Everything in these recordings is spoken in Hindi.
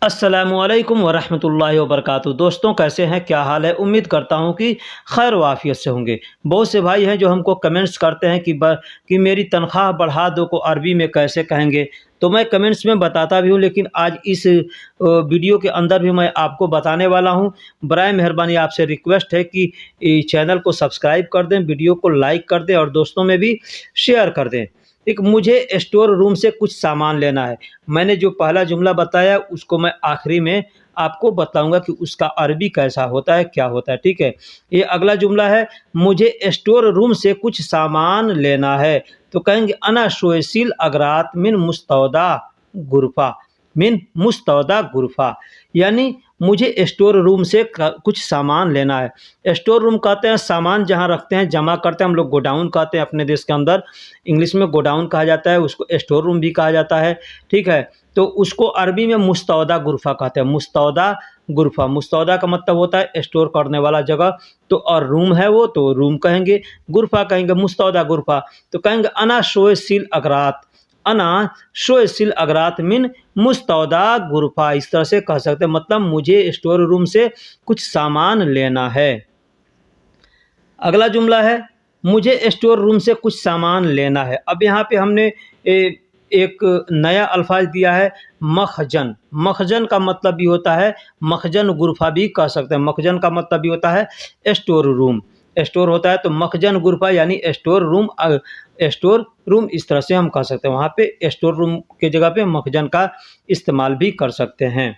अस्सलामुअलैकुम वरहमतुल्लाहि वबरकातुहू। दोस्तों कैसे हैं, क्या हाल है। उम्मीद करता हूं कि खैर वाफ़ियत से होंगे। बहुत से भाई हैं जो हमको कमेंट्स करते हैं कि मेरी तनख्वाह बढ़ा दो को अरबी में कैसे कहेंगे। तो मैं कमेंट्स में बताता भी हूं, लेकिन आज इस वीडियो के अंदर भी मैं आपको बताने वाला हूं। बराए मेहरबानी आपसे रिक्वेस्ट है कि चैनल को सब्सक्राइब कर दें, वीडियो को लाइक कर दें और दोस्तों में भी शेयर कर दें। एक मुझे स्टोर रूम से कुछ सामान लेना है। मैंने जो पहला जुमला बताया उसको मैं आखिरी में आपको बताऊंगा कि उसका अरबी कैसा होता है, क्या होता है। ठीक है, ये अगला जुमला है, मुझे स्टोर रूम से कुछ सामान लेना है। तो कहेंगे अना शोयसिल अगरात मिन मुस्तौदा गुरफा, मिन मुस्तौदा गुरफा, यानी मुझे स्टोर रूम से कुछ सामान लेना है। स्टोर रूम कहते हैं सामान जहाँ रखते हैं, जमा करते हैं, हम लोग गोडाउन कहते हैं अपने देश के अंदर। इंग्लिश में गोडाउन कहा जाता है, उसको स्टोर रूम भी कहा जाता है। ठीक है, तो उसको अरबी में मुस्तौदा गुरफा कहते हैं। मुस्तौदा गुरफा, मुस्तौदा का मतलब होता है स्टोर करने वाला जगह। तो और रूम है वो तो रूम कहेंगे, गुरफा कहेंगे, मुस्तौदा गुरफा। तो कहेंगे अना शोए सिल अगरात, अना शोए सिल अगरात मिन मुस्तौदा गुरफा। इस तरह से कह सकते हैं, मतलब मुझे स्टोर रूम से कुछ सामान लेना है। अगला जुमला है, मुझे स्टोर रूम से कुछ सामान लेना है। अब यहाँ पे हमने एक नया अल्फाज दिया है, मखजन। मखजन का मतलब भी होता है, मखजन गुरफा भी कह सकते हैं। मखजन का मतलब भी होता है स्टोर रूम। स्टोर होता है तो मखजन गुरफा यानी स्टोर रूम। स्टोर रूम इस तरह से हम कह सकते हैं। वहाँ पे स्टोर रूम के जगह पे मखजन का इस्तेमाल भी कर सकते हैं।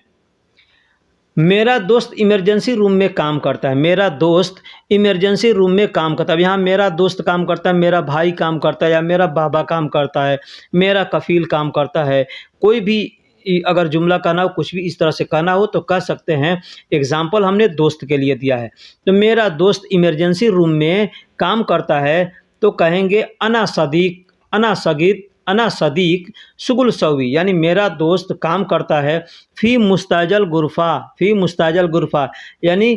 मेरा दोस्त इमरजेंसी रूम में काम करता है। मेरा दोस्त इमरजेंसी रूम में काम करता है। यहाँ मेरा दोस्त काम करता है, मेरा भाई काम करता है, या मेरा बाबा काम करता है, मेरा कफील काम करता है। कोई भी अगर जुमला कहना हो, कुछ भी इस तरह से कहना हो तो कह सकते हैं। एग्जाम्पल हमने दोस्त के लिए दिया है, तो मेरा दोस्त इमरजेंसी रूम में काम करता है तो कहेंगे अना सदीक, अना सगीत, अना सदीक शुगुल सवी, यानी मेरा दोस्त काम करता है फ़ी मुस्ताजल गुरफा, फ़ी मुस्ताजल गुरफा, यानी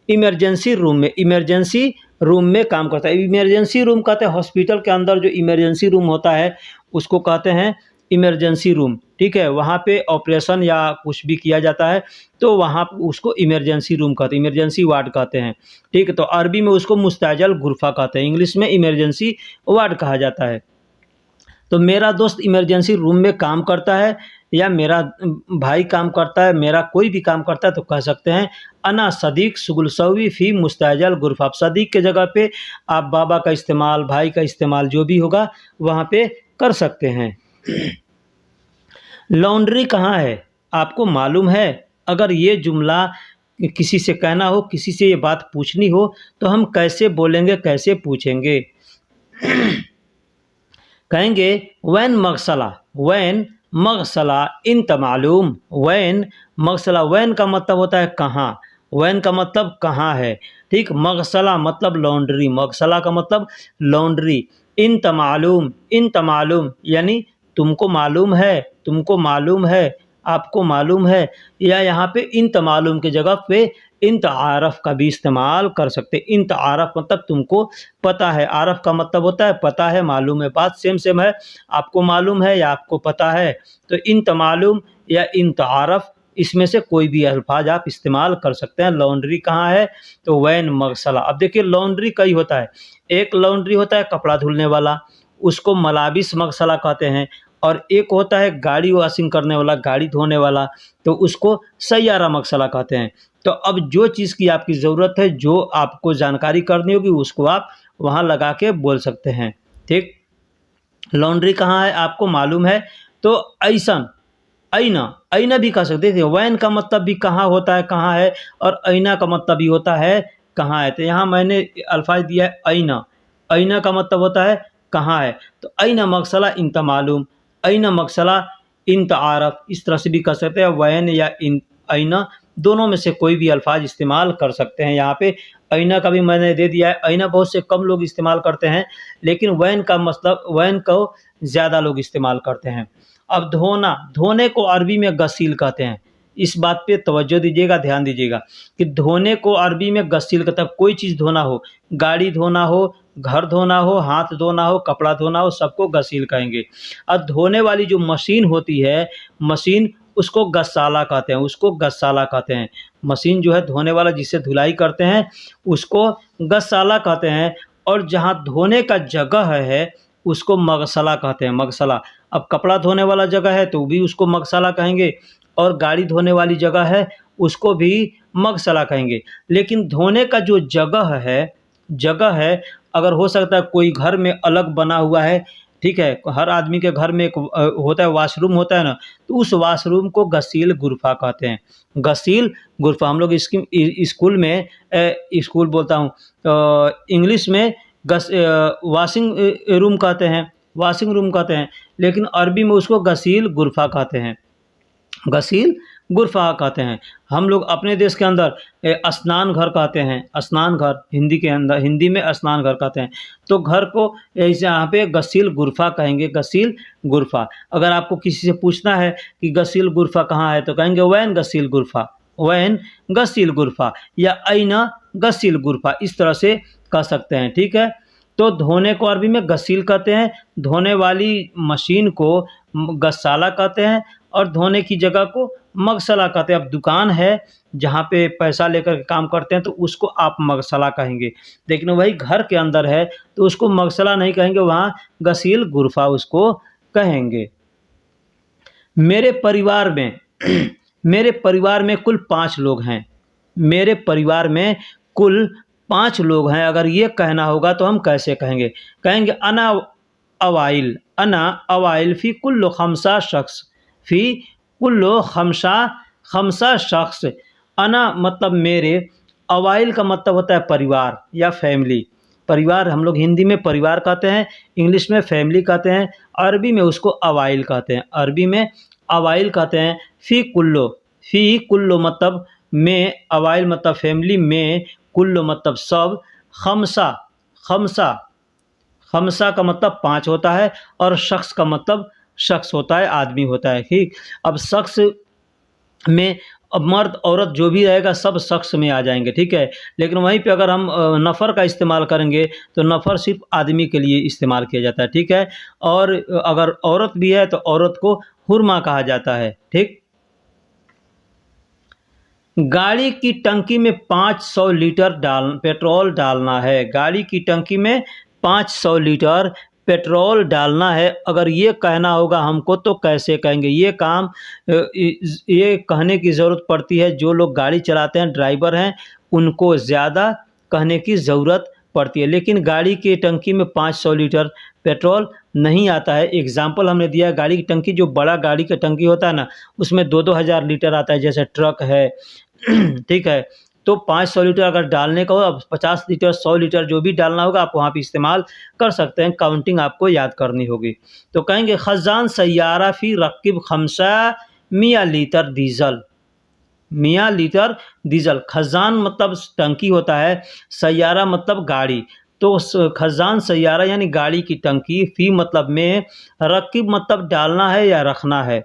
इमरजेंसी रूम में, इमरजेंसी रूम में काम करता है। इमरजेंसी रूम कहते हैं हॉस्पिटल के अंदर जो इमरजेंसी रूम होता है उसको कहते हैं इमरजेंसी रूम। ठीक है, वहाँ पे ऑपरेशन या कुछ भी किया जाता है तो वहाँ उसको इमरजेंसी रूम कहते हैं, इमरजेंसी वार्ड कहते हैं। ठीक है, तो अरबी में उसको मुस्ताजल गुरफा कहते हैं, इंग्लिश में इमरजेंसी वार्ड कहा जाता है। तो मेरा दोस्त इमरजेंसी रूम में काम करता है, या मेरा भाई काम करता है, मेरा कोई भी काम करता है तो कह सकते हैं अना सदीक शुगुलसवी फ़ी मुस्ताजल गुरफा। सदीक के जगह पे आप बाबा का इस्तेमाल, भाई का इस्तेमाल जो भी होगा वहाँ पे कर सकते हैं। लॉन्ड्री कहाँ है, आपको मालूम है। अगर ये जुमला किसी से कहना हो, किसी से ये बात पूछनी हो तो हम कैसे बोलेंगे, कैसे पूछेंगे। कहेंगे वैन मगसला, वैन मगसला इंत मालूम। वैन मगसला, वैन का मतलब होता है कहाँ, वैन का मतलब कहाँ है। ठीक, मगसला मतलब लॉन्ड्री, मगसला का मतलब लॉन्ड्री। इंत मालूम, इंत मालूम यानी तुमको मालूम है, तुमको मालूम है, आपको मालूम है। या यहाँ पे इंत मालूम की जगह पे इंत आरफ का भी इस्तेमाल कर सकते हैं। इंत आरफ मतलब तुमको पता है, आरफ का मतलब होता है पता है, मालूम है, बात सेम सेम है। आपको मालूम है या आपको पता है, तो इंत मालूम या इंत आरफ, इसमें से कोई भी अल्फाज आप इस्तेमाल कर सकते हैं। लॉन्ड्री कहाँ है, तो वैन मगसला। अब देखिए लॉन्ड्री कई होता है। एक लॉन्ड्री होता है कपड़ा धुलने वाला, उसको मलाबिस मगसला कहते हैं। और एक होता है गाड़ी वॉशिंग करने वाला, गाड़ी धोने वाला, तो उसको सैयारा मगसला कहते हैं। तो अब जो चीज़ की आपकी ज़रूरत है, जो आपको जानकारी करनी होगी, उसको आप वहाँ लगा के बोल सकते हैं। ठीक, लॉन्ड्री कहाँ है आपको मालूम है, तो ऐसन, ऐना, ऐना भी कह सकते हैं। वैन का मतलब भी कहाँ होता है, कहाँ है, और ऐना का मतलब भी होता है कहाँ है। तो यहाँ मैंने अल्फाज दिया है ऐना। ऐना का मतलब होता है कहाँ है, तो ऐना मगसला इंत मालूम, ऐना मगसला इंत आरफ, इस तरह से भी कह सकते हैं। वैन या इन, ऐना, दोनों में से कोई भी अल्फाज इस्तेमाल कर सकते हैं। यहाँ पे ऐना का भी मैंने दे दिया है। ऐना बहुत से कम लोग इस्तेमाल करते हैं, लेकिन वैन का मतलब, वैन को ज़्यादा लोग इस्तेमाल करते हैं। अब धोना, धोने को अरबी में गसील कहते हैं। इस बात पे तवज्जो दीजिएगा, ध्यान दीजिएगा कि धोने को अरबी में गसील कहते हैं। कोई चीज़ धोना हो, गाड़ी धोना हो, घर धोना हो, हाथ धोना हो, कपड़ा धोना हो, सबको गसील कहेंगे। अब धोने वाली जो मशीन होती है, मशीन, उसको गस्साला कहते हैं, उसको गस्साला कहते हैं। मशीन जो है धोने वाला जिससे धुलाई करते हैं उसको गस्साला कहते हैं। और जहाँ धोने का जगह है उसको मगसला कहते हैं, मगसला। अब कपड़ा धोने वाला जगह है तो भी उसको मगसला कहेंगे, और गाड़ी धोने वाली जगह है उसको भी मगसला कहेंगे। लेकिन धोने का जो जगह है, अगर हो सकता है कोई घर में अलग बना हुआ है, ठीक है, हर आदमी के घर में एक होता है, वॉशरूम होता है ना, तो उस वॉशरूम को गसील गुरफा कहते हैं। गसील गुरफा हम लोग इसकी स्कूल में स्कूल बोलता हूँ, इंग्लिश में वॉशिंग रूम कहते हैं, वॉशिंग रूम कहते हैं, लेकिन अरबी में उसको गसील गुरफा कहते हैं, गसील गुरफा कहते हैं। हम लोग अपने देश के अंदर स्नान घर कहते हैं, स्नान घर हिंदी के अंदर, हिंदी में स्नान घर कहते हैं। तो घर को ऐसे यहाँ पे गसील गुरफा कहेंगे, गसील गुरफा। अगर आपको किसी से पूछना है कि गसील गुरफा कहाँ है तो कहेंगे वैन गसील गुरफा, वैन गसील गुरफा, या ऐना गसील गुरफा, इस तरह से कह सकते हैं, ठीक है। तो धोने को अरबी में गसील कहते हैं, धोने वाली मशीन को गस्साला कहते हैं, और धोने की जगह को मगसला कहते हैं। अब दुकान है जहाँ पे पैसा लेकर के काम करते हैं तो उसको आप मगसला कहेंगे, लेकिन वही घर के अंदर है तो उसको मगसला नहीं कहेंगे, वहाँ गसील गुरफा उसको कहेंगे। मेरे परिवार में मेरे परिवार में कुल 5 लोग हैं, मेरे परिवार में कुल 5 लोग हैं। अगर ये कहना होगा तो हम कैसे कहेंगे? कहेंगे अना अवाइल फ़ी कुल्लो खमसा शख्स, फ़ी कुल्लो खमसा शख्स। अना मतलब मेरे, अवाइल का मतलब होता है परिवार या फैमिली। परिवार हम लोग हिंदी में परिवार कहते हैं, इंग्लिश में फैमिली कहते हैं, अरबी में उसको अवाइल कहते हैं, अरबी में अवाइल कहते हैं। फ़ी कुल्लो मतलब में, अवाइल मतलब फैमिली में, कुल्लो मतलब सब, खमसा का मतलब 5 होता है, और शख्स का मतलब शख्स होता है, आदमी होता है, ठीक। अब शख्स में अब मर्द औरत जो भी रहेगा सब शख्स में आ जाएंगे, ठीक है। लेकिन वहीं पे अगर हम नफ़र का इस्तेमाल करेंगे तो नफ़र सिर्फ आदमी के लिए इस्तेमाल किया जाता है, ठीक है। और अगर औरत भी है तो औरत को हुरमा कहा जाता है, ठीक। गाड़ी की टंकी में 500 लीटर पेट्रोल डालना है, गाड़ी की टंकी में 500 लीटर पेट्रोल डालना है। अगर ये कहना होगा हमको तो कैसे कहेंगे? ये काम ये कहने की ज़रूरत पड़ती है, जो लोग गाड़ी चलाते हैं, ड्राइवर हैं, उनको ज़्यादा कहने की ज़रूरत पड़ती है। लेकिन गाड़ी की टंकी में 500 लीटर पेट्रोल नहीं आता है। एग्जाम्पल हमने दिया है, गाड़ी की टंकी, जो बड़ा गाड़ी का टंकी होता है ना, उसमें 2-2 हज़ार लीटर आता है, जैसे ट्रक है ठीक है। तो 500 लीटर अगर डालने का हो, अब 50 लीटर 100 लीटर जो भी डालना होगा आप वहाँ पे इस्तेमाल कर सकते हैं, काउंटिंग आपको याद करनी होगी। तो कहेंगे खजान सैयारा फ़ी रकीब खमसा मिया लीटर डीजल, मिया लीटर डीजल। खजान मतलब टंकी होता है, सैयारा मतलब गाड़ी, तो खजान सैयारा यानी गाड़ी की टंकी, फ़ी मतलब में, रकीब मतलब डालना है या रखना है,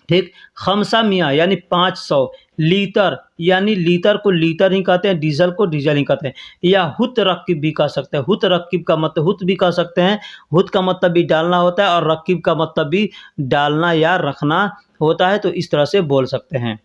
ठीक। खमसा मिया यानी 500, लीटर यानी लीटर को लीटर ही कहते हैं, डीजल को डीजल ही कहते हैं। या हुत रकीब भी कह सकते हैं, हुत रकीब का मतलब हुत भी कह सकते हैं, हुत का मतलब भी डालना होता है और रकीब का मतलब भी डालना या रखना होता है, तो इस तरह से बोल सकते हैं।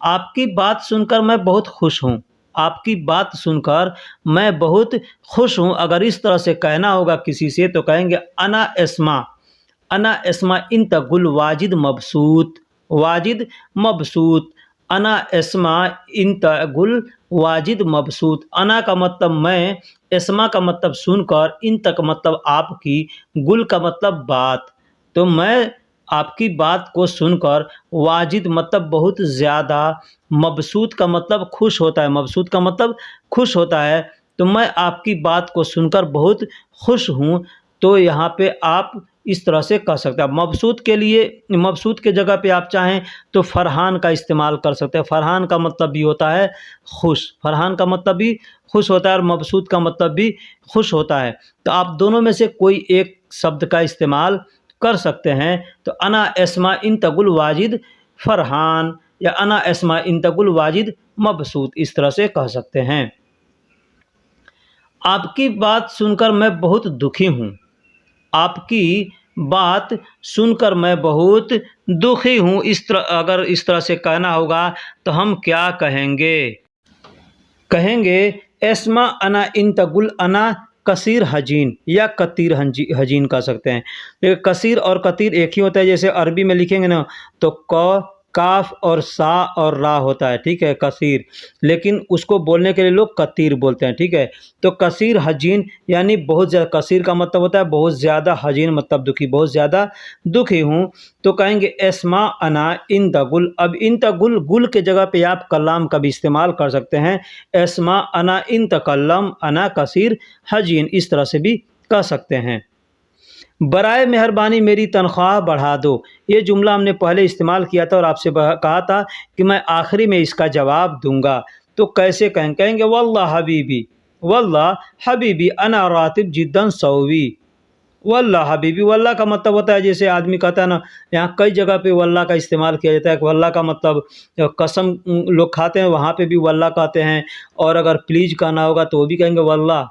आपकी बात सुनकर मैं बहुत खुश हूँ, आपकी बात सुनकर मैं बहुत खुश हूँ। अगर इस तरह से कहना होगा किसी से तो कहेंगे अना एस्मा इंत गुल वाजिद मबसूत, वाजिद मबसूत। अना एस्मा इंत गुल वाजिद मबसूत। अना का मतलब मैं, एस्मा का मतलब सुनकर, इंत का मतलब आपकी, गुल का मतलब बात। तो मैं आपकी बात को सुनकर, वाजिद मतलब बहुत ज़्यादा, मबसूत का मतलब खुश होता है, मबसूत का मतलब खुश होता है। तो मैं आपकी बात को सुनकर बहुत खुश हूँ। तो यहाँ पे आप इस तरह से कह सकते हैं। मबसूत के लिए, मबसूत के जगह पे आप चाहें तो फ़रहान का इस्तेमाल कर सकते हैं। फ़रहान का मतलब भी होता है खुश, फ़रहान का मतलब भी खुश होता है और मबसूत का मतलब भी खुश होता है। तो आप दोनों में से कोई एक शब्द का इस्तेमाल कर सकते हैं। तो अना एस्मा इन तगुल वाजिद फ़रहान, या अना एस्मा इन तगुल वाजिद मबसूत, इस तरह से कह सकते हैं। आपकी बात सुनकर मैं बहुत दुखी हूँ, आपकी बात सुनकर मैं बहुत दुखी हूँ। इस तरह अगर इस तरह से कहना होगा तो हम क्या कहेंगे? कहेंगे एस्मा अना इन तगुल अना कसीर हजीन या कतीर हजीन कह सकते हैं। लेकिन कसीर और कतीर एक ही होता है। जैसे अरबी में लिखेंगे ना तो क काफ और सा और रा होता है, ठीक है, कसीर। लेकिन उसको बोलने के लिए लोग कतीर बोलते हैं, ठीक है। तो कसीर हजीन यानी बहुत ज़्यादा, कसीर का मतलब होता है बहुत ज़्यादा, हजीन मतलब दुखी, बहुत ज़्यादा दुखी हूँ। तो कहेंगे एस्मा अना इन तगुल। अब इन तगुल गुल के जगह पे आप कलाम का भी इस्तेमाल कर सकते हैं। एस्मा अना इन तकल्लम अना कसीर हजीन, इस तरह से भी कह सकते हैं। बराए मेहरबानी मेरी तनख्वाह बढ़ा दो। ये जुमला हमने पहले इस्तेमाल किया था और आपसे कहा था कि मैं आखिरी में इसका जवाब दूंगा। तो कैसे कहेंगे वल्लाह हबीबी, वल्लाह हबीबी अना रातिब जिद्दन सौवी। वल्लाह हबीबी, वल्लाह का मतलब होता है, जैसे आदमी कहता है ना, यहाँ कई जगह पे वल्लाह का इस्तेमाल किया जाता है। वल्लाह का मतलब कसम लोग खाते हैं, वहाँ पे भी वल्लाह कहते हैं। और अगर प्लीज़ कहना होगा तो वो भी कहेंगे वल्लाह,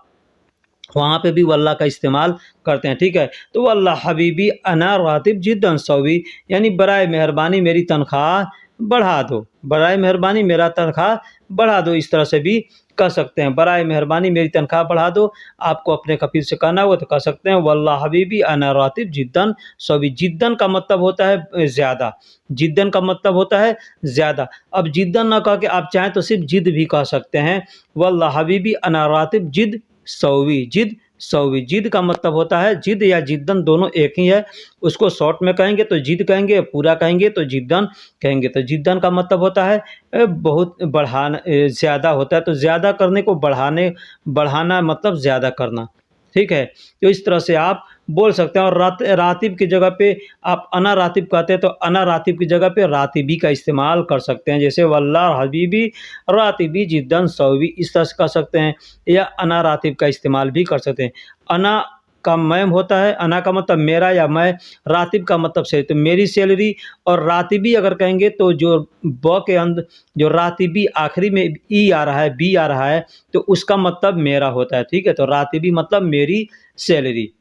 वहाँ पे भी वल्लाह का इस्तेमाल करते हैं, ठीक है। तो वल्लाह हबीबी अना रातिब जिद्दन सौवी, यानी बराए मेहरबानी मेरी तनख्वाह बढ़ा दो, बराए मेहरबानी मेरा तनख्वाह बढ़ा दो, इस तरह से भी कह सकते हैं। बराए मेहरबानी मेरी तनख्वाह बढ़ा दो, आपको अपने कफील से कहना होगा तो कह सकते हैं वल्लाह हबीबी अना रातिब जिद्दन सौवी। जिद्दन का मतलब होता है ज़्यादा, जिद्दन का मतलब होता है ज़्यादा। अब जिद्दन ना कह के आप चाहें तो सिर्फ जिद भी कह सकते हैं। वल्लाह हबीबी अना रातिब जिद सौवी, जिद सौवी। जिद का मतलब होता है, जिद या जिद्दन दोनों एक ही है। उसको शॉर्ट में कहेंगे तो जिद कहेंगे, पूरा कहेंगे तो जिद्दन कहेंगे। तो जिद्दन का मतलब होता है बहुत बढ़ाना, ज़्यादा होता है। तो ज़्यादा करने को बढ़ाना मतलब ज़्यादा करना, ठीक है। तो इस तरह से आप बोल सकते हैं। और रातिब की जगह पे आप अना रातिब कहते हैं तो अना रातिब की जगह पे रातिबी का इस्तेमाल कर सकते हैं। जैसे वल्लाह हबीबी रातिबी जिद्दन सौवी, इस तरह से कह सकते हैं। या अना रातिब का इस्तेमाल भी कर सकते हैं। अना का मैम होता है, अना का मतलब मेरा या मैं, रातिब का मतलब से तो मेरी सैलरी। और रातिबी अगर कहेंगे तो जो ब के अंदर जो रातिबी आखिरी में ई आ रहा है, बी आ रहा है, तो उसका मतलब मेरा होता है, ठीक है। तो रातिबी मतलब मेरी सैलरी।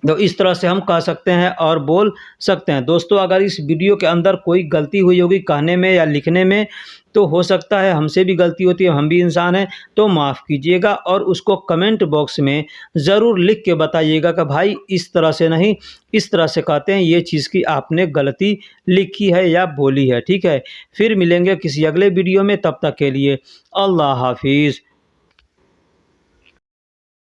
तो इस तरह से हम कह सकते हैं और बोल सकते हैं। दोस्तों, अगर इस वीडियो के अंदर कोई गलती हुई होगी कहने में या लिखने में, तो हो सकता है हमसे भी गलती होती है, हम भी इंसान हैं, तो माफ़ कीजिएगा। और उसको कमेंट बॉक्स में ज़रूर लिख के बताइएगा कि भाई इस तरह से नहीं, इस तरह से कहते हैं, ये चीज़ की आपने गलती लिखी है या बोली है, ठीक है। फिर मिलेंगे किसी अगले वीडियो में, तब तक के लिए अल्लाह हाफिज़।